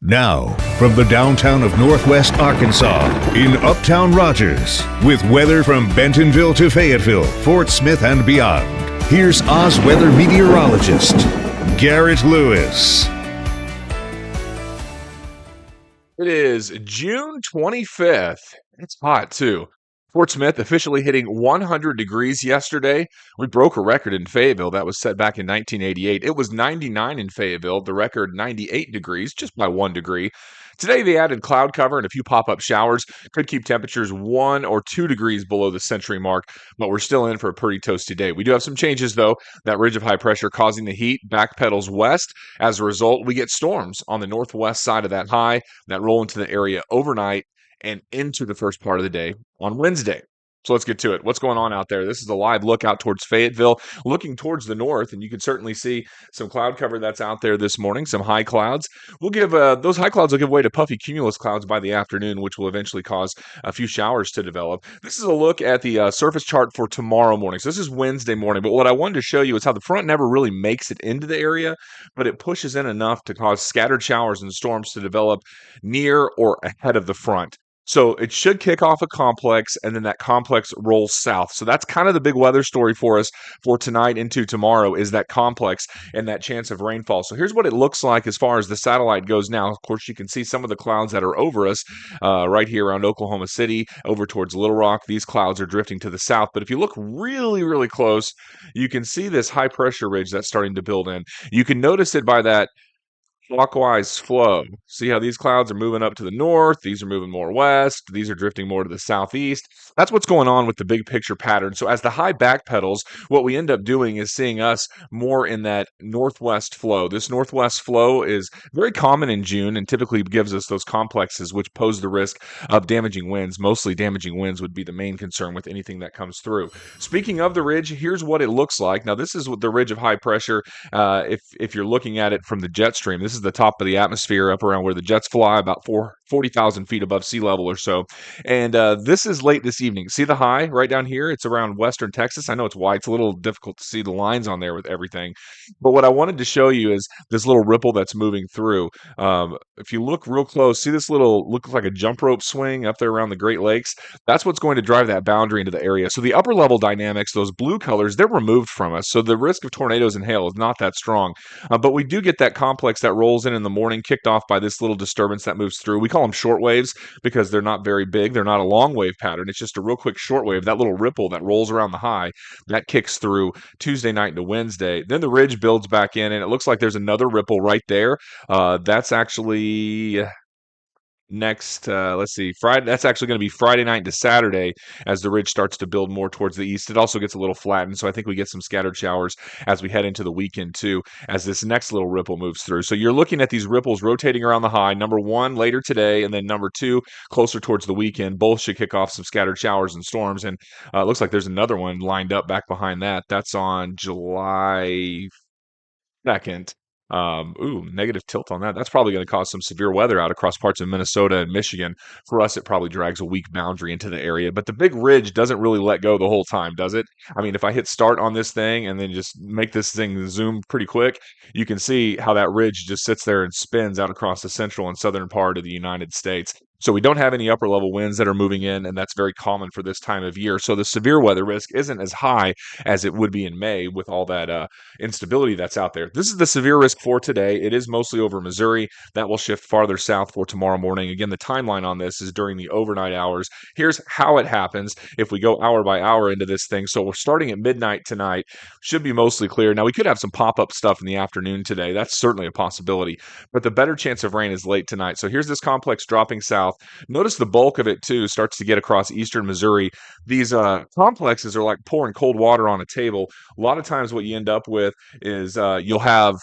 Now, from the downtown of Northwest Arkansas, in Uptown Rogers, with weather from Bentonville to Fayetteville, Fort Smith, and beyond, here's Oz weather meteorologist, Garrett Lewis. It is June 25th. It's hot too. Fort Smith officially hitting 100 degrees yesterday. We broke a record in Fayetteville that was set back in 1988. It was 99 in Fayetteville, the record 98 degrees, just by 1 degree. Today, they added cloud cover and a few pop-up showers. Could keep temperatures 1 or 2 degrees below the century mark, but we're still in for a pretty toasty day. We do have some changes, though. That ridge of high pressure causing the heat backpedals west. As a result, we get storms on the northwest side of that high that roll into the area overnight and into the first part of the day on Wednesday. So let's get to it. What's going on out there? This is a live look out towards Fayetteville, looking towards the north, and you can certainly see some cloud cover that's out there this morning, some high clouds. We'll give those high clouds will give way to puffy cumulus clouds by the afternoon, which will eventually cause a few showers to develop. This is a look at the surface chart for tomorrow morning. So this is Wednesday morning, but what I wanted to show you is how the front never really makes it into the area, but it pushes in enough to cause scattered showers and storms to develop near or ahead of the front. So it should kick off a complex, and then that complex rolls south. So that's kind of the big weather story for us for tonight into tomorrow is that complex and that chance of rainfall. So here's what it looks like as far as the satellite goes now. Of course, you can see some of the clouds that are over us right here around Oklahoma City, over towards Little Rock. These clouds are drifting to the south. But if you look really, really close, you can see this high pressure ridge that's starting to build in. You can notice it by that clockwise flow. See how these clouds are moving up to the north, these are moving more west, these are drifting more to the southeast. That's what's going on with the big picture pattern. So as the high backpedals, what we end up doing is seeing us more in that northwest flow. This northwest flow is very common in June and typically gives us those complexes which pose the risk of damaging winds. Mostly damaging winds would be the main concern with anything that comes through. Speaking of the ridge, here's what it looks like. Now this is what the ridge of high pressure, if you're looking at it from the jet stream, this is the top of the atmosphere up around where the jets fly, about 40,000 feet above sea level or so. And this is late this evening. See the high right down here? It's around western Texas. I know it's white. It's a little difficult to see the lines on there with everything. But what I wanted to show you is this little ripple that's moving through. If you look real close, see this little, looks like a jump rope swing up there around the Great Lakes? That's what's going to drive that boundary into the area. So the upper level dynamics, those blue colors, they're removed from us. So the risk of tornadoes and hail is not that strong. But we do get that complex that rolls in the morning, kicked off by this little disturbance that moves through. We call them short waves because they're not very big. They're not a long wave pattern. It's just a real quick short wave. That little ripple that rolls around the high, that kicks through Tuesday night into Wednesday. Then the ridge builds back in, and it looks like there's another ripple right there. That's actually next let's see, Friday. That's actually going to be Friday night into Saturday as the ridge starts to build more towards the east. It also gets a little flattened, so I think we get some scattered showers as we head into the weekend too, as this next little ripple moves through. So you're looking at these ripples rotating around the high. Number one later today, and then number two closer towards the weekend. Both should kick off some scattered showers and storms, and it looks like there's another one lined up back behind that. That's on July 2nd. Negative tilt on that. That's probably going to cause some severe weather out across parts of Minnesota and Michigan. For us, it probably drags a weak boundary into the area. But the big ridge doesn't really let go the whole time, does it? I mean, if I hit start on this thing and then just make this thing zoom pretty quick, you can see how that ridge just sits there and spins out across the central and southern part of the United States. So we don't have any upper level winds that are moving in, and that's very common for this time of year. So the severe weather risk isn't as high as it would be in May with all that instability that's out there. This is the severe risk for today. It is mostly over Missouri. That will shift farther south for tomorrow morning. Again, the timeline on this is during the overnight hours. Here's how it happens if we go hour by hour into this thing. So we're starting at midnight tonight. Should be mostly clear. Now, we could have some pop-up stuff in the afternoon today. That's certainly a possibility. But the better chance of rain is late tonight. So here's this complex dropping south. Notice the bulk of it, too, starts to get across eastern Missouri. These complexes are like pouring cold water on a table. A lot of times what you end up with is you'll have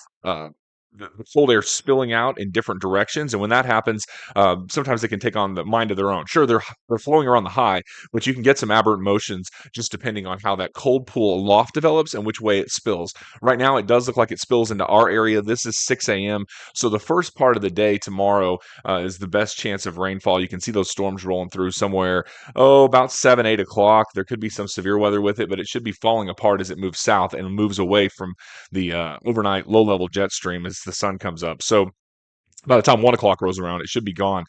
the cold air spilling out in different directions. And when that happens, sometimes they can take on the mind of their own. Sure, they're flowing around the high, but you can get some aberrant motions just depending on how that cold pool aloft develops and which way it spills. Right now, it does look like it spills into our area. This is 6 a.m. So the first part of the day tomorrow is the best chance of rainfall. You can see those storms rolling through somewhere, about 7, 8 o'clock. There could be some severe weather with it, but it should be falling apart as it moves south and moves away from the overnight low-level jet stream as the sun comes up. So By the time 1 o'clock rolls around, it should be gone.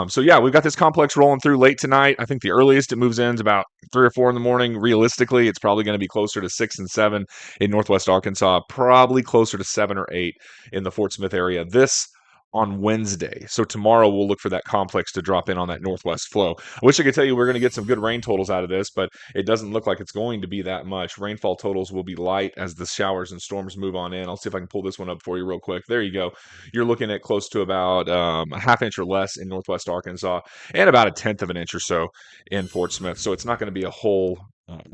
So yeah, we've got this complex rolling through late tonight. I think the earliest it moves in is about 3 or 4 in the morning. Realistically, it's probably going to be closer to 6 and 7 in Northwest Arkansas, probably closer to 7 or 8 in the Fort Smith area. This on Wednesday. So tomorrow we'll look for that complex to drop in on that northwest flow. I wish I could tell you we're going to get some good rain totals out of this, but it doesn't look like it's going to be that much. Rainfall totals will be light as the showers and storms move on in. I'll see if I can pull this one up for you real quick. There you go. You're looking at close to about a half inch or less in northwest Arkansas and about a tenth of an inch or so in Fort Smith. So it's not going to be a whole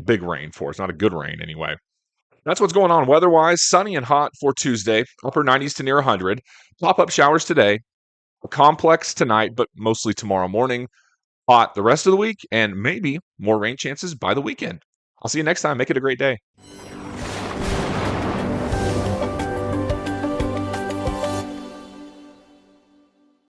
big rain for us, not a good rain anyway. That's what's going on weather-wise. Sunny and hot for Tuesday, upper 90s to near 100. Pop-up showers today, a complex tonight, but mostly tomorrow morning. Hot the rest of the week, and maybe more rain chances by the weekend. I'll see you next time. Make it a great day.